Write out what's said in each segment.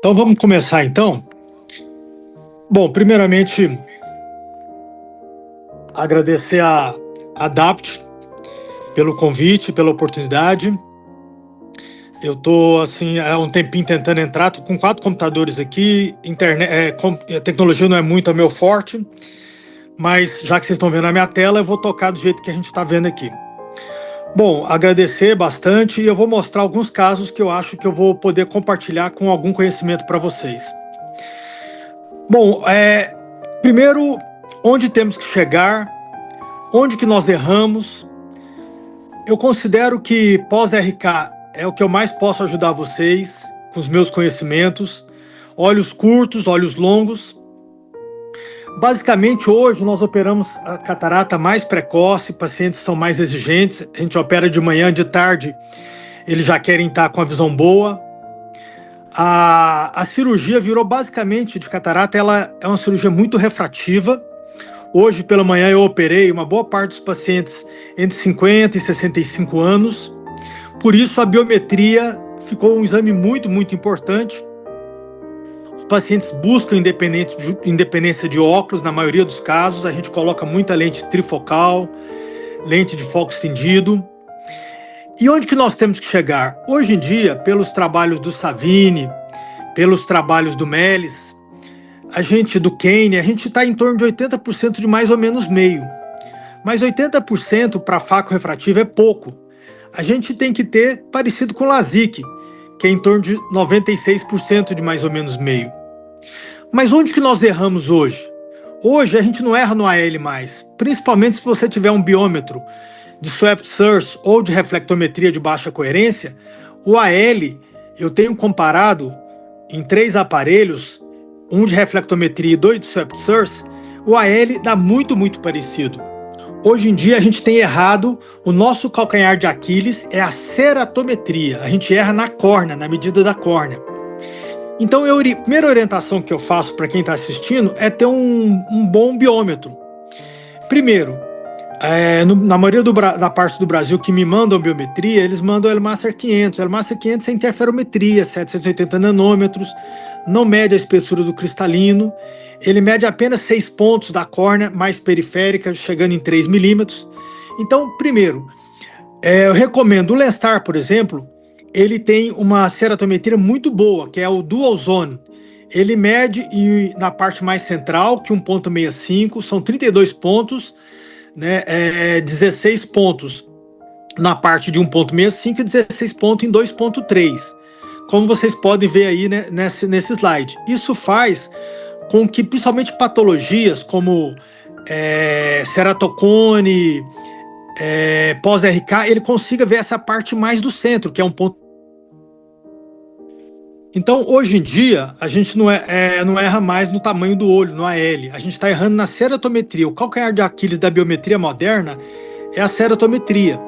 Então vamos começar então. Bom, primeiramente agradecer a Adapt pelo convite, pela oportunidade. Eu tô assim há um tempinho tentando entrar, tô com 4 computadores aqui, a tecnologia não é muito a meu forte, mas já que vocês estão vendo a minha tela, eu vou tocar do jeito que a gente está vendo aqui. Bom, agradecer bastante e eu vou mostrar alguns casos que eu acho que eu vou poder compartilhar com algum conhecimento para vocês. Bom, primeiro, onde temos que chegar, onde que nós erramos. Eu considero que pós-RK é o que eu mais posso ajudar vocês com os meus conhecimentos, olhos curtos, olhos longos. Basicamente, hoje nós operamos a catarata mais precoce, pacientes são mais exigentes, a gente opera de manhã, de tarde, eles já querem estar com a visão boa. A cirurgia virou basicamente de catarata, ela é uma cirurgia muito refrativa. Hoje pela manhã eu operei uma boa parte dos pacientes entre 50 e 65 anos. Por isso a biometria ficou um exame muito importante. Os pacientes buscam independência de óculos, na maioria dos casos. A gente coloca muita lente trifocal, lente de foco estendido. E onde que nós temos que chegar? Hoje em dia, pelos trabalhos do Savini, pelos trabalhos do Melis, do Kane, a gente está em torno de 80% de mais ou menos meio. Mas 80% para faco refrativo é pouco. A gente tem que ter parecido com o LASIK, que é em torno de 96% de mais ou menos meio. Mas onde que nós erramos hoje? Hoje a gente não erra no AL mais, principalmente se você tiver um biômetro de swept source ou de reflectometria de baixa coerência. O AL, eu tenho comparado em 3 aparelhos, um de reflectometria e 2 de swept source, o AL dá muito parecido. Hoje em dia a gente tem errado, o nosso calcanhar de Aquiles é a ceratometria, a gente erra na córnea, na medida da córnea. Então a primeira orientação que eu faço para quem está assistindo é ter um bom biômetro. Primeiro, na maioria da parte do Brasil que me mandam biometria, eles mandam o Elmaster 500. O Elmaster 500 é interferometria, 780 nanômetros, não mede a espessura do cristalino, ele mede apenas 6 pontos da córnea mais periférica, chegando em 3 milímetros. Então, primeiro, eu recomendo o Lenstar, por exemplo, ele tem uma ceratometria muito boa, que é o Dual Zone. Ele mede na parte mais central, que 1,65, são 32 pontos, né, 16 pontos na parte de 1,65 e 16 pontos em 2,3. Como vocês podem ver aí, né, nesse slide. Isso faz com que, principalmente patologias como ceratocone, pós-RK, ele consiga ver essa parte mais do centro, que é um ponto. Então, hoje em dia, a gente não erra mais no tamanho do olho, no AL. A gente está errando na ceratometria. O calcanhar de Aquiles da biometria moderna é a ceratometria.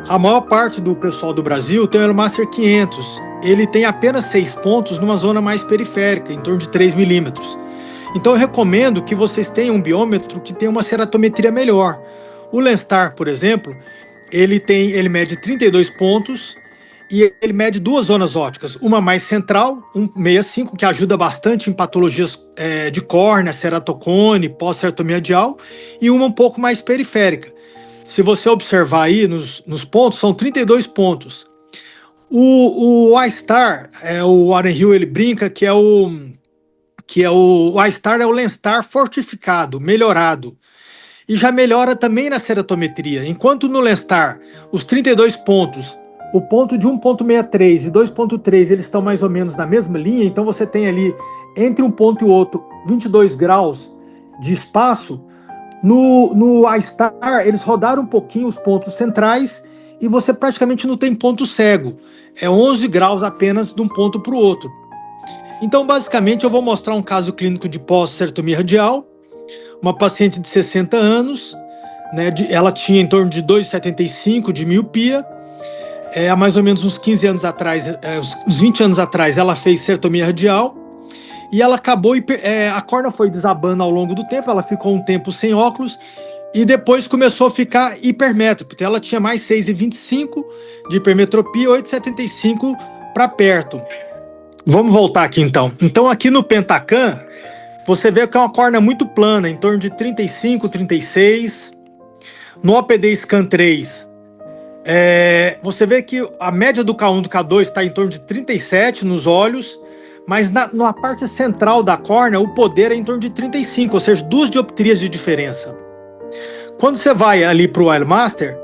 A maior parte do pessoal do Brasil tem o Elmaster 500. Ele tem apenas 6 pontos numa zona mais periférica, em torno de 3 milímetros. Então, eu recomendo que vocês tenham um biômetro que tenha uma ceratometria melhor. O Lenstar, por exemplo, ele mede 32 pontos, e ele mede 2 zonas ópticas, uma mais central, 1,65, que ajuda bastante em patologias de córnea, ceratocone, pós-ceratomia-medial, e uma um pouco mais periférica. Se você observar aí nos pontos, são 32 pontos. O iStar, o Warren Hill, ele brinca que o iStar é o Lenstar fortificado, melhorado. E já melhora também na ceratometria. Enquanto no Lenstar, os 32 pontos, o ponto de 1,63 e 2,3, eles estão mais ou menos na mesma linha, então você tem ali, entre um ponto e outro, 22 graus de espaço. No iStar, eles rodaram um pouquinho os pontos centrais e você praticamente não tem ponto cego. É 11 graus apenas de um ponto para o outro. Então, basicamente, eu vou mostrar um caso clínico de pós-ceratomia radial. Uma paciente de 60 anos, né, ela tinha em torno de 2,75 de miopia. Há mais ou menos uns 15 anos atrás, uns 20 anos atrás, ela fez ceratomia radial e ela acabou, a córnea foi desabando ao longo do tempo, ela ficou um tempo sem óculos e depois começou a ficar hipermétrope. Então ela tinha mais 6,25 de hipermetropia, 8,75 para perto. Vamos voltar aqui então. Então aqui no Pentacam, você vê que é uma córnea muito plana, em torno de 35, 36. No OPD Scan 3, você vê que a média do K1 e do K2 está em torno de 37 nos olhos, mas na parte central da córnea o poder é em torno de 35, ou seja, 2 dioptrias de diferença. Quando você vai ali para o Wildmaster,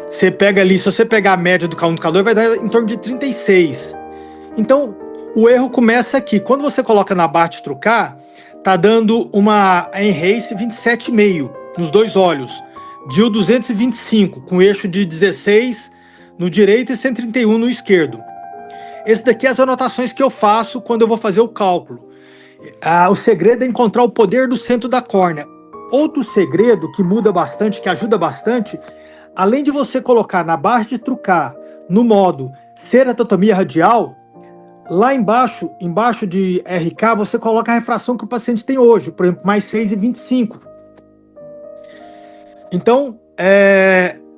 você pega ali, se você pegar a média do K1 e do K2, vai dar em torno de 36. Então, o erro começa aqui. Quando você coloca na barra de trucar, tá dando uma Enhance 27,5 nos dois olhos. DIL 225, com eixo de 16 no direito e 131 no esquerdo. Esse daqui é as anotações que eu faço quando eu vou fazer o cálculo. O segredo é encontrar o poder do centro da córnea. Outro segredo que muda bastante, que ajuda bastante, além de você colocar na barra de trucar no modo ceratotomia radial, lá embaixo de RK, você coloca a refração que o paciente tem hoje, por exemplo, mais 6,25. Então,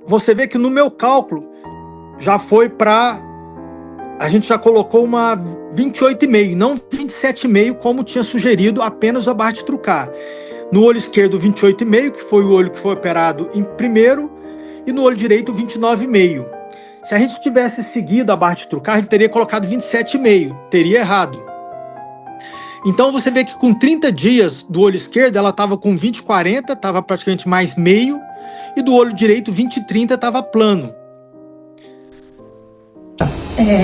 você vê que no meu cálculo já foi para... A gente já colocou uma 28,5, não 27,5, como tinha sugerido apenas a barra de trucar. No olho esquerdo, 28,5, que foi o olho que foi operado em primeiro, e no olho direito, 29,5. Se a gente tivesse seguido a barra de trucar, a gente teria colocado 27,5, teria errado. Então você vê que com 30 dias do olho esquerdo, ela estava com 20,40, estava praticamente mais meio, e do olho direito, 20,30, estava plano.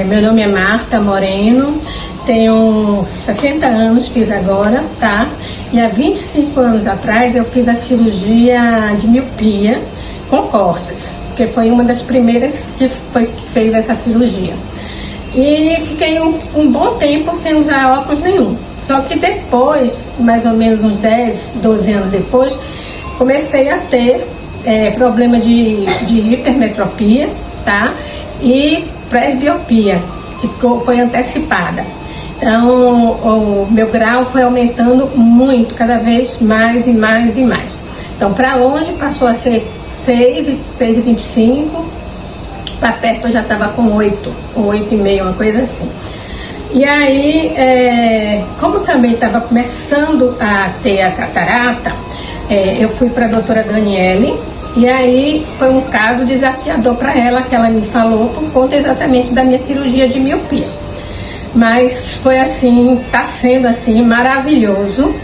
Meu nome é Marta Moreno, tenho 60 anos, fiz agora, tá? E há 25 anos atrás eu fiz a cirurgia de miopia com cortes, porque foi uma das primeiras que fez essa cirurgia. E fiquei um bom tempo sem usar óculos nenhum. Só que depois, mais ou menos uns 10, 12 anos depois, comecei a ter problema de hipermetropia, tá? E presbiopia, que foi antecipada. Então, o meu grau foi aumentando muito, cada vez mais e mais e mais. Então, para longe passou a ser 6,25, para perto eu já estava com 8, ou 8,5, uma coisa assim. E aí, como também estava começando a ter a catarata, eu fui para a doutora Daniele, e aí foi um caso desafiador para ela, que ela me falou por conta exatamente da minha cirurgia de miopia. Mas foi assim, tá sendo assim maravilhoso,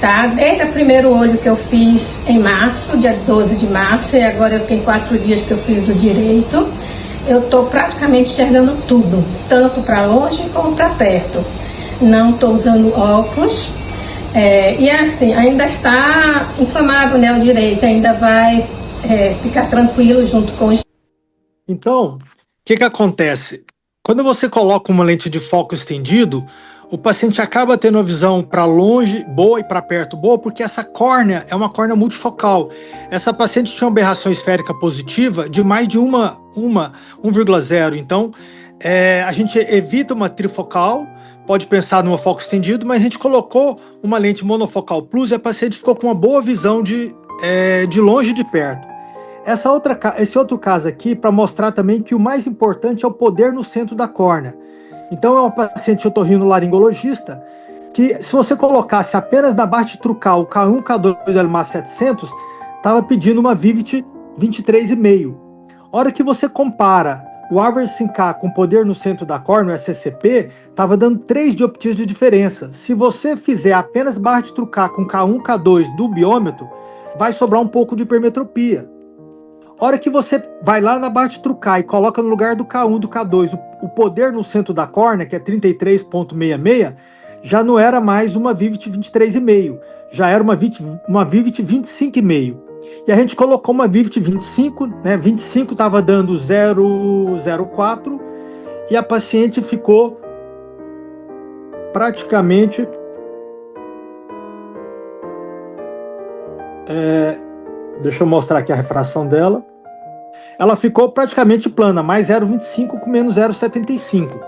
tá? Desde o primeiro olho que eu fiz em março, dia 12 de março, e agora eu tenho 4 dias que eu fiz o direito, eu tô praticamente enxergando tudo, tanto para longe como para perto. Não tô usando óculos, e assim, ainda está inflamado, né, o direito, ainda vai ficar tranquilo junto com os... Então, o que acontece? Quando você coloca uma lente de foco estendido, o paciente acaba tendo uma visão para longe boa e para perto boa, porque essa córnea é uma córnea multifocal. Essa paciente tinha uma aberração esférica positiva de mais de 1,0. Então, a gente evita uma trifocal, pode pensar numa foco estendido, mas a gente colocou uma lente monofocal plus e a paciente ficou com uma boa visão de longe e de perto. Esse outro caso aqui, para mostrar também que o mais importante é o poder no centro da córnea. Então é uma paciente otorrinolaringologista que, se você colocasse apenas na barra de trucar o K1, K2 e LMA 700, estava pedindo uma Vivit 23,5. A hora que você compara o Average 5K com poder no centro da córnea, o SCP, estava dando 3 dioptrias de diferença. Se você fizer apenas barra de trucar com K1, K2 do biômetro, vai sobrar um pouco de hipermetropia. A hora que você vai lá na barra de trucar e coloca no lugar do K1 do K2 o poder no centro da córnea, que é 33,66, já não era mais uma Vivit 23,5, já era uma Vivit 25,5. E a gente colocou uma Vivit 25, né? 25 estava dando 0,04 e a paciente ficou praticamente... deixa eu mostrar aqui a refração dela. Ela ficou praticamente plana, mais 0,25 com menos 0,75.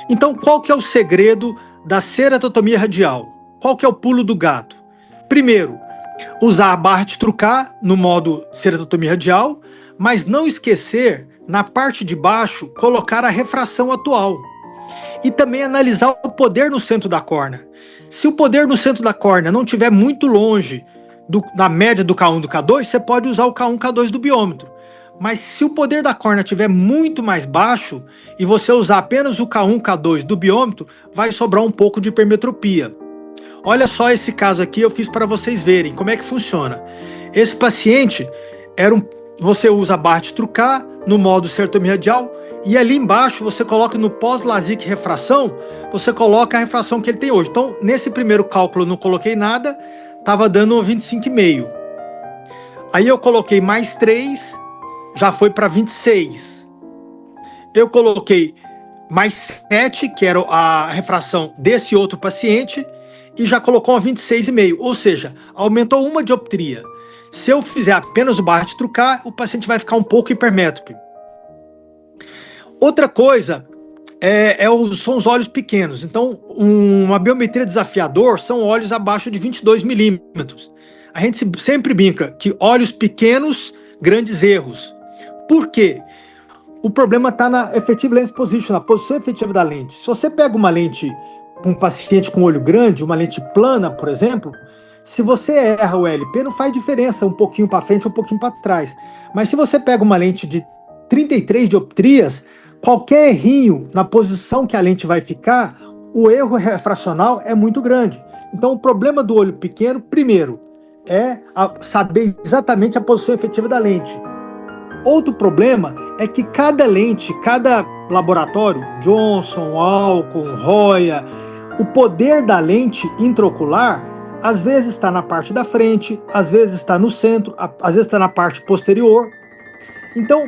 Então, qual que é o segredo da ceratotomia radial? Qual que é o pulo do gato? Primeiro, usar a barra de trucar no modo ceratotomia radial, mas não esquecer, na parte de baixo, colocar a refração atual. e também analisar o poder no centro da córnea. Se o poder no centro da córnea não estiver muito longe da média do K1 e do K2, você pode usar o K1 e K2 do biômetro. Mas se o poder da córnea estiver muito mais baixo e você usar apenas o K1 e K2 do biômetro, vai sobrar um pouco de hipermetropia. Olha só esse caso aqui, eu fiz para vocês verem como é que funciona. Esse paciente, você usa a barra de Trucar no modo certomedial, e ali embaixo você coloca no pós-LASIK refração, você coloca a refração que ele tem hoje. Então, nesse primeiro cálculo eu não coloquei nada, estava dando 25,5. Aí eu coloquei mais 3, já foi para 26. Eu coloquei mais 7, que era a refração desse outro paciente, e já colocou uma 26,5, ou seja, aumentou uma dioptria. Se eu fizer apenas o barra de Trucar, o paciente vai ficar um pouco hipermétrope. Outra coisa são os olhos pequenos. Então, uma biometria desafiador são olhos abaixo de 22 milímetros. A gente sempre brinca que olhos pequenos, grandes erros. Por quê? O problema está na effective lens position, na posição efetiva da lente. Se você pega uma lente para um paciente com olho grande, uma lente plana, por exemplo, se você erra o LP, não faz diferença um pouquinho para frente ou um pouquinho para trás. Mas se você pega uma lente de 33 dioptrias, qualquer errinho na posição que a lente vai ficar, o erro refracional é muito grande. Então, o problema do olho pequeno, primeiro, é saber exatamente a posição efetiva da lente. Outro problema é que cada lente, cada laboratório, Johnson, Alcon, Roya, o poder da lente intraocular, às vezes está na parte da frente, às vezes está no centro, às vezes está na parte posterior. Então,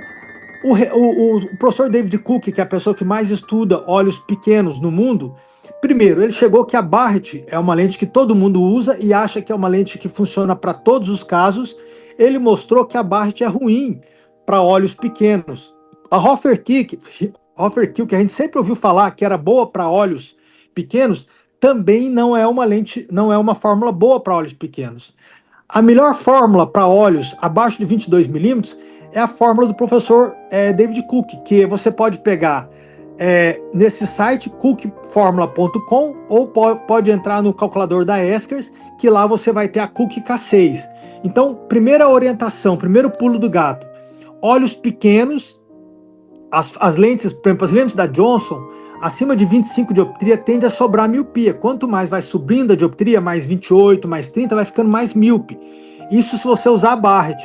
o professor David Cook, que é a pessoa que mais estuda olhos pequenos no mundo, primeiro, ele chegou que a Barrett é uma lente que todo mundo usa e acha que é uma lente que funciona para todos os casos. Ele mostrou que a Barrett é ruim para olhos pequenos. A Hoffer-Kiel, que a gente sempre ouviu falar que era boa para olhos pequenos, também não é uma lente, não é uma fórmula boa para olhos pequenos. A melhor fórmula para olhos abaixo de 22 milímetros é a fórmula do professor David Cook, que você pode pegar nesse site cookformula.com ou pode entrar no calculador da Eskers, que lá você vai ter a Cook K6. Então, primeira orientação, primeiro pulo do gato, olhos pequenos, as lentes, por exemplo, as lentes da Johnson, acima de 25 dioptria tende a sobrar miopia. Quanto mais vai subindo a dioptria, mais 28, mais 30, vai ficando mais míope. Isso se você usar a Barrett.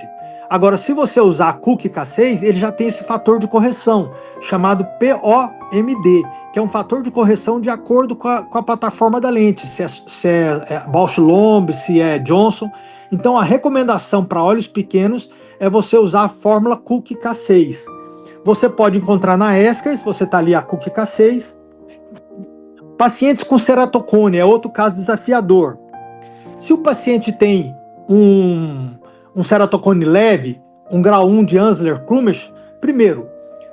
Agora, se você usar a Cook K6, ele já tem esse fator de correção, chamado POMD, que é um fator de correção de acordo com a plataforma da lente, se é Bausch Lomb, se é Johnson. Então, a recomendação para olhos pequenos é você usar a fórmula Cook K6. Você pode encontrar na Eskers, você está ali a Cook K6. Pacientes com ceratocone é outro caso desafiador. Se o paciente tem um ceratocone leve, um grau 1 de Ansler-Krummesch, primeiro,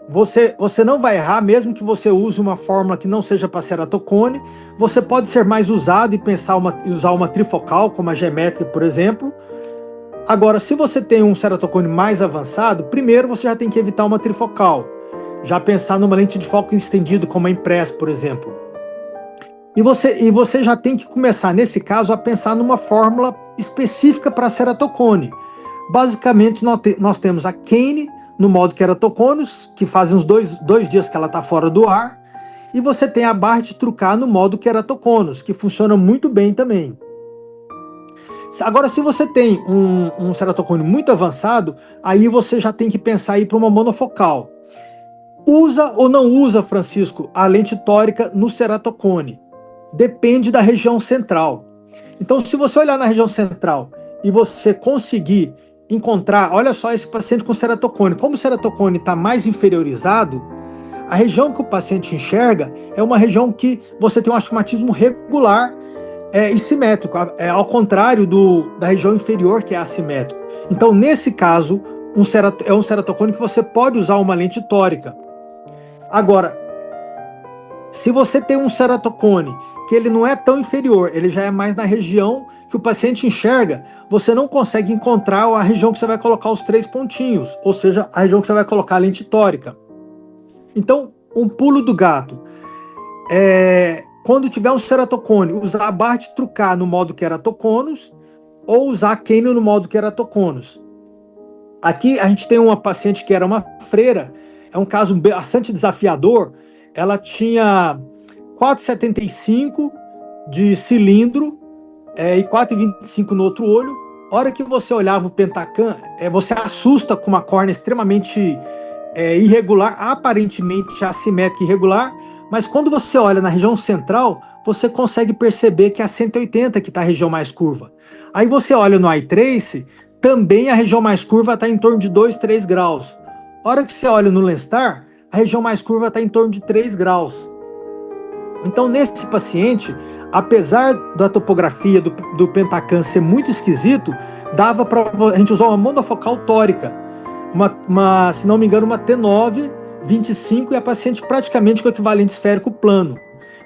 você não vai errar, mesmo que você use uma fórmula que não seja para ceratocone. Você pode ser mais usado e usar uma trifocal, como a Gemetri, por exemplo. Agora, se você tem um ceratocone mais avançado, primeiro você já tem que evitar uma trifocal. Já pensar numa lente de foco estendido, como a Impress, por exemplo. E você já tem que começar, nesse caso, a pensar numa fórmula específica para ceratocone. Basicamente, nós temos a Kane no modo queratoconos, que faz uns dois dias que ela está fora do ar, e você tem a Barrett Trucar no modo queratoconos, que funciona muito bem também. Agora, se você tem um ceratocone muito avançado, aí você já tem que pensar em ir para uma monofocal. Usa ou não usa, Francisco, a lente tórica no ceratocone? Depende da região central. Então, se você olhar na região central e você conseguir encontrar, olha só esse paciente com ceratocone, como o ceratocone está mais inferiorizado, a região que o paciente enxerga é uma região que você tem um astigmatismo regular e simétrico, ao contrário da região inferior, que é assimétrico. Então, nesse caso, é um ceratocone que você pode usar uma lente tórica. Agora, se você tem um ceratocone que ele não é tão inferior, ele já é mais na região que o paciente enxerga, você não consegue encontrar a região que você vai colocar os 3 pontinhos, ou seja, a região que você vai colocar a lente tórica. Então, um pulo do gato. quando tiver um ceratocone, usar a barra de Trucar no modo queratoconos ou usar a Canyon no modo queratoconos. Aqui a gente tem uma paciente que era uma freira, é um caso bastante desafiador. Ela tinha 4,75 de cilindro e 4,25 no outro olho. A hora que você olhava o Pentacam, você assusta com uma córnea extremamente irregular, aparentemente assimétrica e irregular, mas quando você olha na região central, você consegue perceber que é a 180 que está a região mais curva. Aí você olha no eye trace, também a região mais curva está em torno de 2, 3 graus. A hora que você olha no Lenstar, a região mais curva está em torno de 3 graus. Então, nesse paciente, apesar da topografia do Pentacam ser muito esquisito, dava para a gente usar uma monofocal tórica, se não me engano, uma T9, 25, e a paciente praticamente com equivalente esférico plano.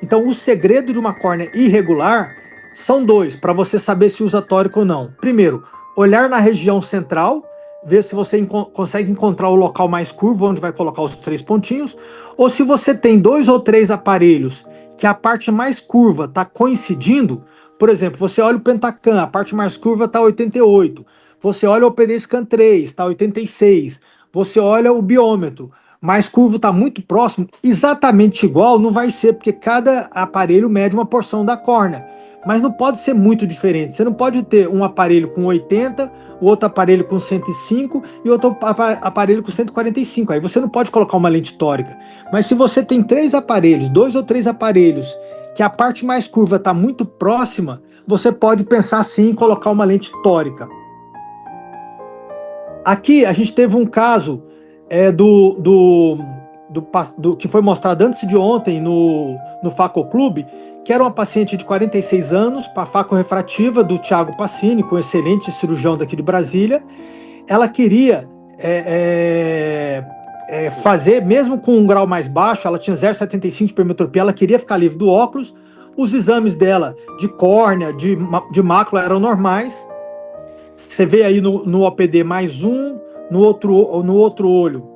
Então, o segredo de uma córnea irregular são dois, para você saber se usa tórico ou não. Primeiro, olhar na região central, ver se você consegue encontrar o local mais curvo, onde vai colocar os 3 pontinhos, ou se você tem 2 ou 3 aparelhos que a parte mais curva está coincidindo. Por exemplo, você olha o Pentacam, a parte mais curva está 88, você olha o OPD Scan 3, está 86, você olha o biômetro, mais curvo está muito próximo, exatamente igual não vai ser, porque cada aparelho mede uma porção da córnea, mas não pode ser muito diferente. Você não pode ter um aparelho com 80, o outro aparelho com 105 e outro aparelho com 145. Aí você não pode colocar uma lente tórica. Mas se você tem 3 aparelhos, 2 ou 3 aparelhos, que a parte mais curva está muito próxima, você pode pensar sim em colocar uma lente tórica. Aqui a gente teve um caso que foi mostrado antes de ontem no Faco Clube, que era uma paciente de 46 anos, para faco-refrativa, do Thiago Passini, com um excelente cirurgião daqui de Brasília. Ela queria fazer, mesmo com um grau mais baixo, ela tinha 0,75 de permetropia, ela queria ficar livre do óculos. Os exames dela de córnea, de mácula eram normais. Você vê aí no OPD mais um, no outro olho.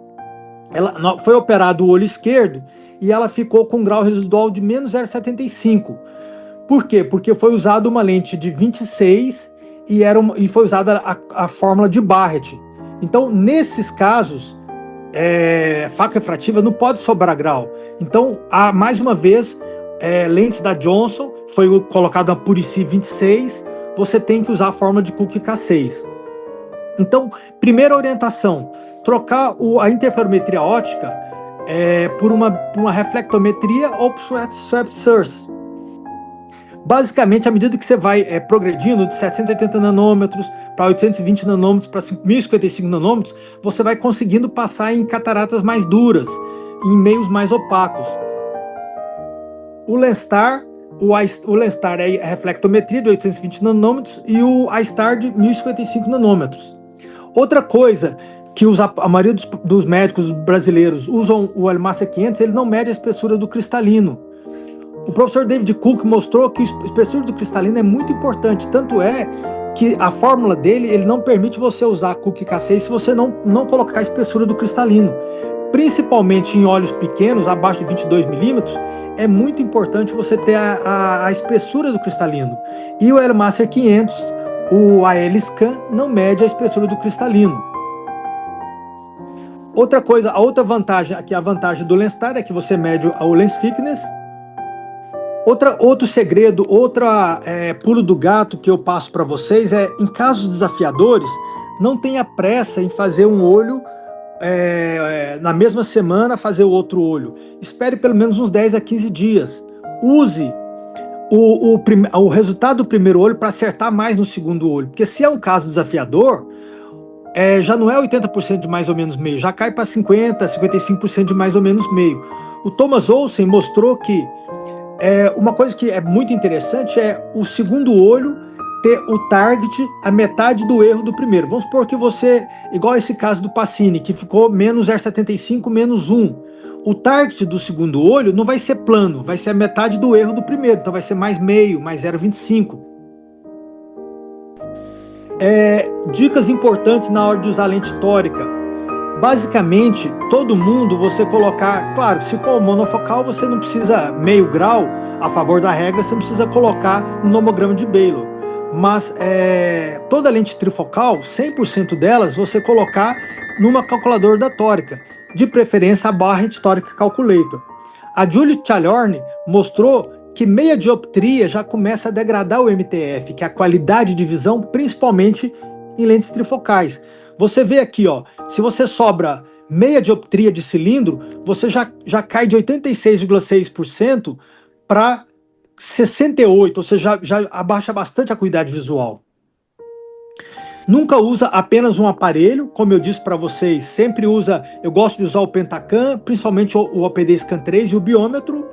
Ela foi operado o olho esquerdo e ela ficou com um grau residual de menos 0,75. Por quê? Porque foi usada uma lente de 26 e foi usada a fórmula de Barrett. Então, nesses casos, faca refrativa não pode sobrar grau. Então, mais uma vez, lentes da Johnson, foi colocada uma Purici 26, você tem que usar a fórmula de Cook K6. Então, primeira orientação, trocar a interferometria óptica por uma reflectometria ou por swept source. Basicamente, à medida que você vai progredindo de 780 nanômetros para 820 nanômetros, para 1055 nanômetros, você vai conseguindo passar em cataratas mais duras, em meios mais opacos. O Lenstar é a reflectometria de 820 nanômetros e o iStar de 1055 nanômetros. Outra coisa que a maioria dos médicos brasileiros usam o Elmaster 500, ele não mede a espessura do cristalino. O professor David Cook mostrou que a espessura do cristalino é muito importante, tanto é que a fórmula dele, ele não permite você usar Cook K6 se você não colocar a espessura do cristalino. Principalmente em olhos pequenos, abaixo de 22 milímetros, é muito importante você ter a espessura do cristalino. E o Elmaster 500, o AL Scan, não mede a espessura do cristalino. Outra coisa, a outra vantagem, aqui a vantagem do Lenstar é que você mede o lens thickness. Outro segredo, pulo do gato que eu passo para vocês em casos desafiadores, não tenha pressa em fazer um olho na mesma semana, fazer o outro olho. Espere pelo menos uns 10 a 15 dias. Use o resultado do primeiro olho para acertar mais no segundo olho, porque se é um caso desafiador, já não é 80% de mais ou menos meio, já cai para 50%, 55% de mais ou menos meio. O Thomas Olsen mostrou que uma coisa que é muito interessante é o segundo olho ter o target a metade do erro do primeiro. Vamos supor que você, igual esse caso do Passini, que ficou menos 0,75, menos 1. O target do segundo olho não vai ser plano, vai ser a metade do erro do primeiro, então vai ser mais meio, mais 0,25. Dicas importantes na hora de usar lente tórica. basicamente, todo mundo, você colocar... Claro, se for monofocal, você não precisa meio grau, a favor da regra, você não precisa colocar no nomograma de Baylor. Mas toda lente trifocal, 100% delas, você colocar numa calculadora da tórica, de preferência a Barrett Toric Calculator. A Julie Chaliorne mostrou que meia dioptria já começa a degradar o MTF, que é a qualidade de visão, principalmente em lentes trifocais. Você vê aqui, ó, se você sobra meia dioptria de cilindro, você já cai de 86,6% para 68%, ou seja, já abaixa bastante a acuidade visual. Nunca usa apenas um aparelho, como eu disse para vocês, sempre usa, eu gosto de usar o Pentacam, principalmente o OPD Scan 3 e o biômetro.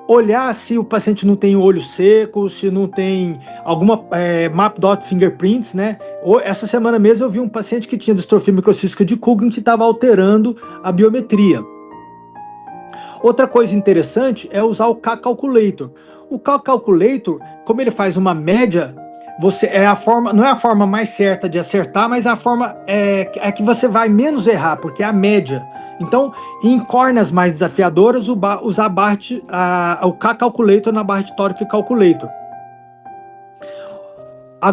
Olhar se o paciente não tem olho seco, se não tem alguma map dot fingerprints, né? Essa semana mesmo eu vi um paciente que tinha distrofia microcística de Coogan que estava alterando a biometria. Outra coisa interessante é usar o K-Calculator. O K-Calculator, como ele faz uma média, não é a forma mais certa de acertar, mas a forma que você vai menos errar, porque é a média. Então, em córneas mais desafiadoras, usar o K-Calculator na Barrett Toric Calculator.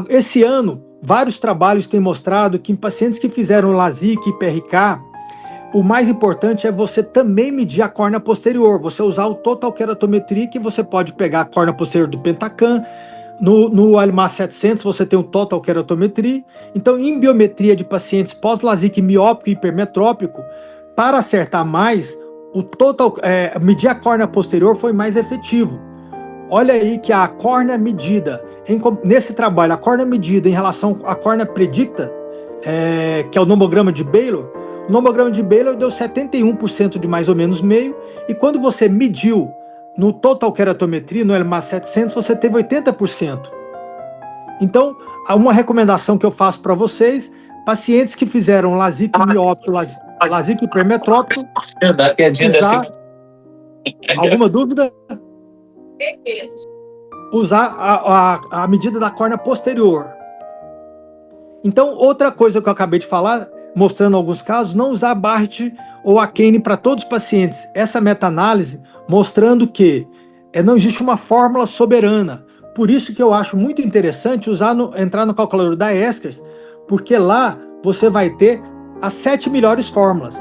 Esse ano, vários trabalhos têm mostrado que em pacientes que fizeram LASIK e PRK, o mais importante é você também medir a córnea posterior, você usar o Total Keratometry, que você pode pegar a córnea posterior do Pentacam. No ALMA 700 você tem o Total Keratometry. Então, em biometria de pacientes pós-LASIK miópico e hipermetrópico, para acertar mais, medir a córnea posterior foi mais efetivo. Olha aí que a córnea medida, nesse trabalho, a córnea medida em relação à córnea predicta, que é o nomograma de Baylor, o nomograma de Baylor deu 71% de mais ou menos meio, e quando você mediu no Total Keratometry, no LMA 700, você teve 80%. Então, uma recomendação que eu faço para vocês, pacientes que fizeram LASIK miópico, LASIK hipermetrópico, alguma dúvida? Usar a medida da córnea posterior. Então, outra coisa que eu acabei de falar, mostrando alguns casos, não usar Barrett ou a Kane para todos os pacientes. Essa meta-análise mostrando que não existe uma fórmula soberana. Por isso que eu acho muito interessante entrar no calculador da Eskers, porque lá você vai ter as 7 melhores fórmulas.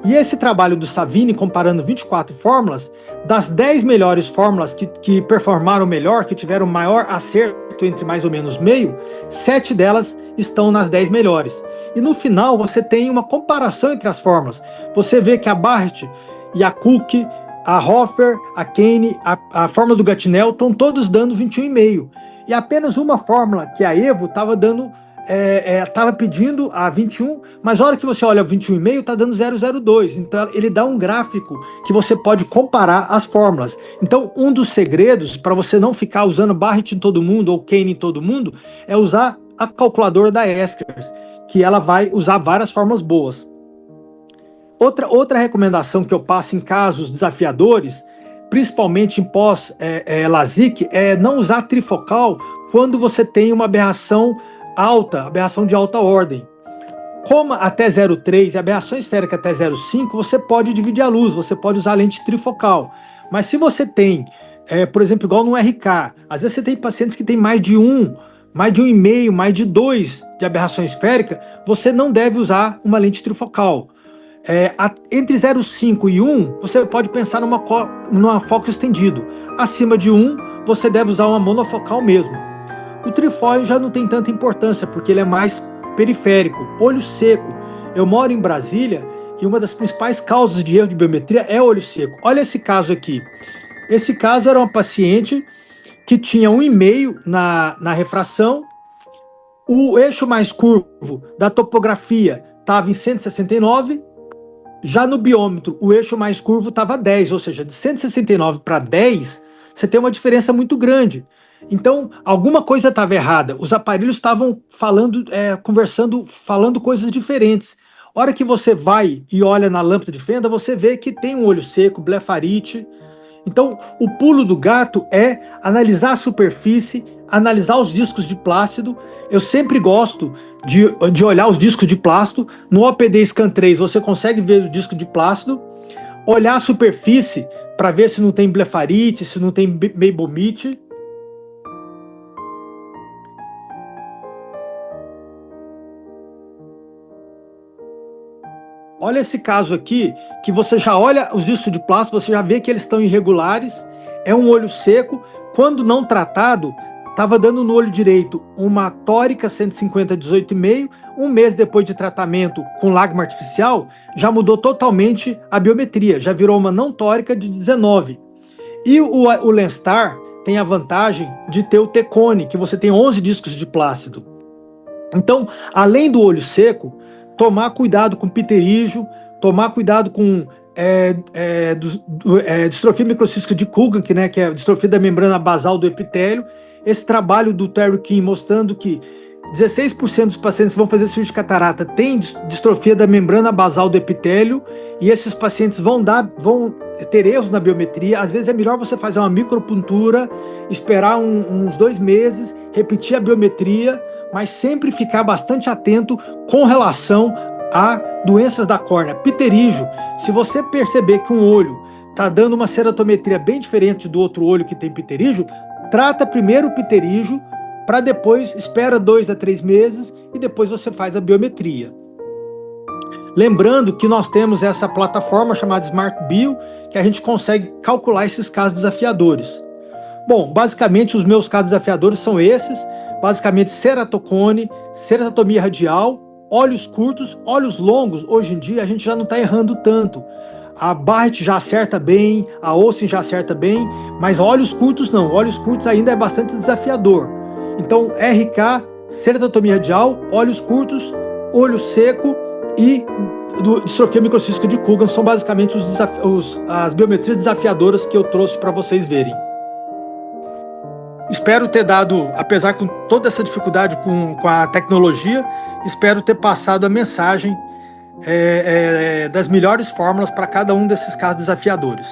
E esse trabalho do Savini, comparando 24 fórmulas, das 10 melhores fórmulas que performaram melhor, que tiveram maior acerto entre mais ou menos meio, 7 delas estão nas 10 melhores. E no final você tem uma comparação entre as fórmulas. Você vê que a Barrett e a Cook, a Hofer, a Kane, a fórmula do Gatinel estão todos dando 21,5. E apenas uma fórmula, que a Evo, estava pedindo a 21, mas a hora que você olha o 21,5, está dando 0,02. Então ele dá um gráfico que você pode comparar as fórmulas. Então um dos segredos para você não ficar usando Barrett em todo mundo ou Kane em todo mundo é usar a calculadora da Eskers, que ela vai usar várias fórmulas boas. Outra recomendação que eu passo em casos desafiadores, principalmente em pós-LASIK, é não usar trifocal quando você tem uma aberração de alta ordem. Como até 0,3 e aberração esférica até 0,5, você pode dividir a luz, você pode usar lente trifocal. Mas se você tem, por exemplo, igual no RK, às vezes você tem pacientes que tem mais de 1,5, mais de 2 de aberração esférica, você não deve usar uma lente trifocal. Entre 0,5 e 1, você pode pensar numa foco estendido. Acima de 1, você deve usar uma monofocal mesmo. O trifólio já não tem tanta importância, porque ele é mais periférico. Olho seco. Eu moro em Brasília e uma das principais causas de erro de biometria é olho seco. Olha esse caso aqui. Esse caso era uma paciente que tinha 1,5 na refração, o eixo mais curvo da topografia estava em 169, já no biômetro o eixo mais curvo estava 10, ou seja, de 169 para 10, você tem uma diferença muito grande. Então, alguma coisa estava errada, os aparelhos estavam falando coisas diferentes. A hora que você vai e olha na lâmpada de fenda, você vê que tem um olho seco, blefarite. Então, o pulo do gato é analisar a superfície, analisar os discos de plácido. Eu sempre gosto de olhar os discos de plácido. No OPD Scan 3 você consegue ver o disco de plácido, olhar a superfície para ver se não tem blefarite, se não tem meibomite. Olha esse caso aqui, que você já olha os discos de plástico, você já vê que eles estão irregulares, é um olho seco. Quando não tratado, estava dando no olho direito uma tórica 150 18,5, um mês depois de tratamento com lágrima artificial, já mudou totalmente a biometria, já virou uma não tórica de 19. E o Lenstar tem a vantagem de ter o T-Cone, que você tem 11 discos de plácido. Então, além do olho seco, tomar cuidado com pterígio, tomar cuidado com distrofia microcística de Coogan, né, que é a distrofia da membrana basal do epitélio. Esse trabalho do Terry Kim mostrando que 16% dos pacientes que vão fazer cirurgia de catarata têm distrofia da membrana basal do epitélio, e esses pacientes vão ter erros na biometria. Às vezes é melhor você fazer uma micropuntura, esperar uns 2 meses, repetir a biometria, mas sempre ficar bastante atento com relação a doenças da córnea. Pterígio, se você perceber que um olho está dando uma ceratometria bem diferente do outro olho que tem pterígio, trata primeiro o pterígio, para depois, espera 2 a 3 meses e depois você faz a biometria. Lembrando que nós temos essa plataforma chamada Smart Bio, que a gente consegue calcular esses casos desafiadores. Bom, basicamente os meus casos desafiadores são esses. Basicamente, ceratocone, ceratotomia radial, olhos curtos, olhos longos. Hoje em dia a gente já não está errando tanto. A Barrett já acerta bem, a Olsen já acerta bem, mas olhos curtos não. Olhos curtos ainda é bastante desafiador. Então, RK, ceratotomia radial, olhos curtos, olho seco e distrofia microcística de Coogan são basicamente as biometrias desafiadoras que eu trouxe para vocês verem. Espero ter dado, apesar com toda essa dificuldade com a tecnologia, espero ter passado a mensagem das melhores fórmulas para cada um desses casos desafiadores.